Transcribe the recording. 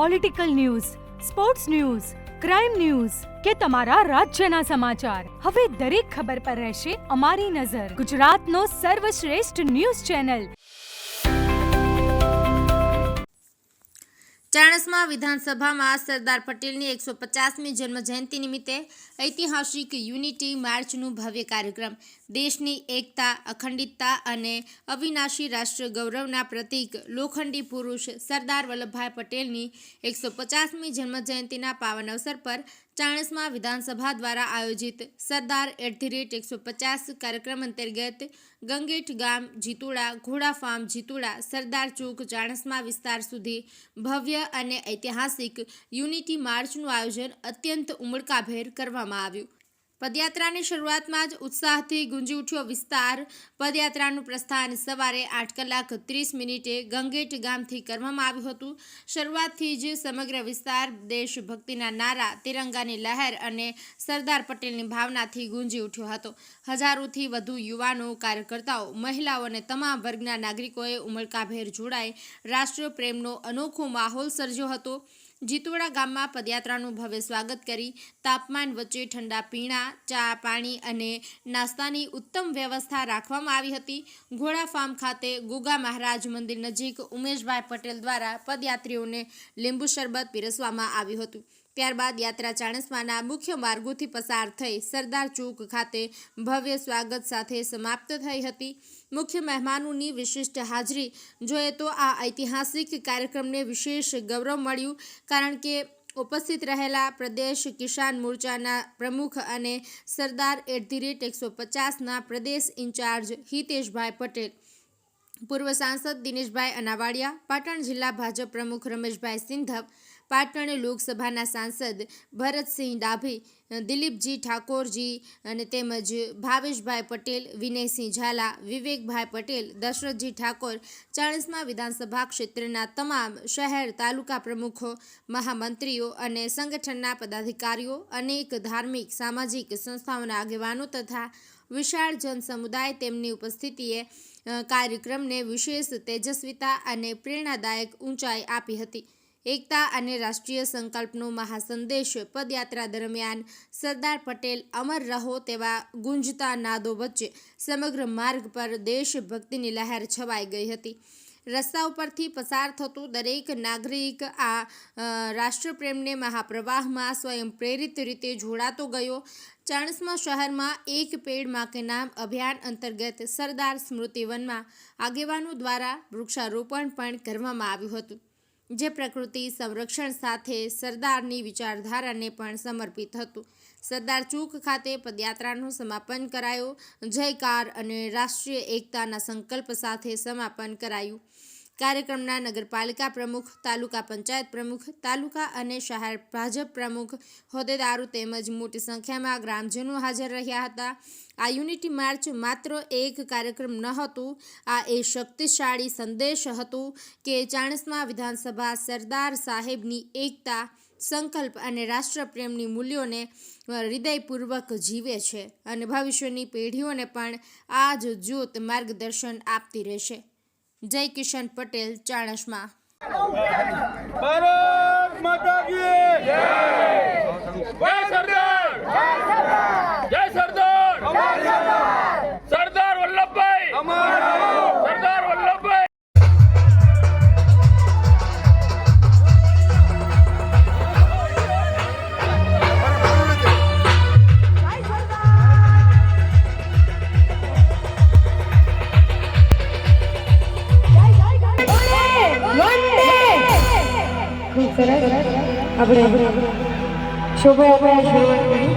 Political news, sports news, crime news કે તમારા રાજ્યના સમાચાર, હવે દરેક ખબર પર રહેશે અમારી નજર. ગુજરાતનો સર્વશ્રેષ્ઠ ન્યૂઝ ચેનલ. ચાણસ્મા વિધાનસભામાં સરદાર પટેલની 150મી જન્મજયંતિ નિમિત્તે ઐતિહાસિક યુનિટી માર્ચનું ભવ્ય કાર્યક્રમ. દેશની એકતા, અખંડિતતા અને અવિનાશી રાષ્ટ્ર ગૌરવના પ્રતીક લોખંડી પુરુષ સરદાર વલ્લભભાઈ પટેલની 150મી જન્મજયંતિના પાવન અવસર પર ચાણસ્મા વિધાનસભા દ્વારા આયોજિત સરદાર @150 કાર્યક્રમ અંતર્ગત ગંગેઠ ગામ જીતુડા, ઘોડા ફાર્મ જીતુડા, સરદાર ચોક ચાણસ્મા વિસ્તાર સુધી ભવ્ય અને ઐતિહાસિક યુનિટી માર્ચનું આયોજન અત્યંત ઉમળકાભેર કરવામાં આવ્યું. પદયાત્રાની શરૂઆતમાં જ ઉત્સાહથી ગુંજી ઉઠ્યો વિસ્તાર. પદયાત્રાનું પ્રસ્થાન સવારે 8:30 ગંગેઠ ગામથી કરવામાં આવ્યું હતું. શરૂઆતથી જ સમગ્ર વિસ્તાર દેશભક્તિના નારા, તિરંગાની લહેર અને સરદાર પટેલની ભાવનાથી ગુંજી ઉઠ્યો હતો. હજારોથી વધુ યુવાનો, કાર્યકર્તાઓ, મહિલાઓ અને તમામ વર્ગના નાગરિકોએ ઉમળકાભેર જોડાઈ રાષ્ટ્રપ્રેમનો અનોખો માહોલ સર્જ્યો હતો. જીતુડા ગામમાં પદયાત્રાનું ભવ્ય સ્વાગત કરી તાપમાન વચ્ચે ઠંડા પીણા, ચા, પાણી અને નાસ્તાની ઉત્તમ વ્યવસ્થા રાખવામાં આવી હતી. ઘોડા ફાર્મ ખાતે ગુગા મહારાજ મંદિર નજીક ઉમેશભાઈ પટેલ દ્વારા પદયાત્રીઓને લીંબુ શરબત પીરસવામાં આવ્યું હતું. ત્યારબાદ યાત્રા ચાણસ્માના મુખ્ય માર્ગોથી પસાર થઈ સરદાર ચોક ખાતે ભવ્ય સ્વાગત સાથે સમાપ્ત થઈ હતી. મુખ્ય મહેમાનોની વિશિષ્ટ હાજરી જોઈએ તો આ ઐતિહાસિક કાર્યક્રમને વિશેષ ગૌરવ મળ્યું, કારણ કે ઉપસ્થિત રહેલા પ્રદેશ કિસાન મોરચાના પ્રમુખ અને સરદાર @150ના પ્રદેશ ઇન્ચાર્જ હિતેશભાઈ પટેલ, પૂર્વ સાંસદ દિનેશભાઈ અનાવાડિયા, પાટણ જિલ્લા ભાજપ પ્રમુખ રમેશભાઈ સિંધવ, પાટણ લોકસભાના સાંસદ ભરતસિંહ ડાભી, દિલીપજી ઠાકોરજી અને તેમજ ભાવેશભાઈ પટેલ, વિનયસિંહ ઝાલા, વિવેકભાઈ પટેલ, દશરથજી ઠાકોર, ચાણસ્મા વિધાનસભા ક્ષેત્રના તમામ શહેર તાલુકા પ્રમુખો, મહામંત્રીઓ અને સંગઠનના પદાધિકારીઓ, અનેક ધાર્મિક સામાજિક સંસ્થાઓના આગેવાનો તથા વિશાળ જનસમુદાય તેમની ઉપસ્થિતિએ કાર્યક્રમને વિશેષ તેજસ્વીતા અને પ્રેરણાદાયક ઊંચાઈ આપી હતી. એકતા અને રાષ્ટ્રીય સંકલ્પનો મહાસંદેશ પદયાત્રા દરમિયાન સરદાર પટેલ અમર રહો તેવા ગુંજતા નાદો વચ્ચે સમગ્ર માર્ગ પર દેશભક્તિની લહેર છવાઈ ગઈ હતી. રસ્તા ઉપરથી પસાર થતો દરેક નાગરિક આ રાષ્ટ્રપ્રેમને મહાપ્રવાહમાં સ્વયં પ્રેરિત રીતે જોડાતો ગયો. ચાણસ્મા શહેરમાં એક પેડ માં કે નામ અભિયાન અંતર્ગત સરદાર સ્મૃતિવનમાં આગેવાનો દ્વારા વૃક્ષારોપણ પણ કરવામાં આવ્યું હતું, જે પ્રકૃતિ સંરક્ષણ સાથે સરદારની વિચારધારાને પણ સમર્પિત હતું. સરદાર ચોક ખાતે પદયાત્રાનું સમાપન કરાયું. જયકાર અને રાષ્ટ્રીય એકતાના સંકલ્પ સાથે સમાપન કરાયું. કાર્યક્રમના નગરપાલિકા પ્રમુખ, તાલુકા પંચાયત પ્રમુખ, તાલુકા અને શહેર ભાજપ પ્રમુખ, હોદ્દેદારો તેમજ મોટી સંખ્યામાં ગ્રામજનો હાજર રહ્યા હતા. આ યુનિટી માર્ચ માત્ર એક કાર્યક્રમ ન હતું, આ એ શક્તિશાળી સંદેશ હતું કે ચાણસ્મા વિધાનસભા સરદાર સાહેબની એકતા, સંકલ્પ અને રાષ્ટ્રપ્રેમની મૂલ્યોને હૃદયપૂર્વક જીવે છે અને ભવિષ્યની પેઢીઓને પણ આ જ જ્યોત માર્ગદર્શન આપતી રહેશે. જય કિશન પટેલ, ચાણસ્મા. ભારત માતા કી જય. જય સરદાર. જય સરદાર. સરદાર વલ્લભભાઈ. સરદાર વલ્લભભાઈ. આપણે શોભાયાત્રા શરૂઆત કરી.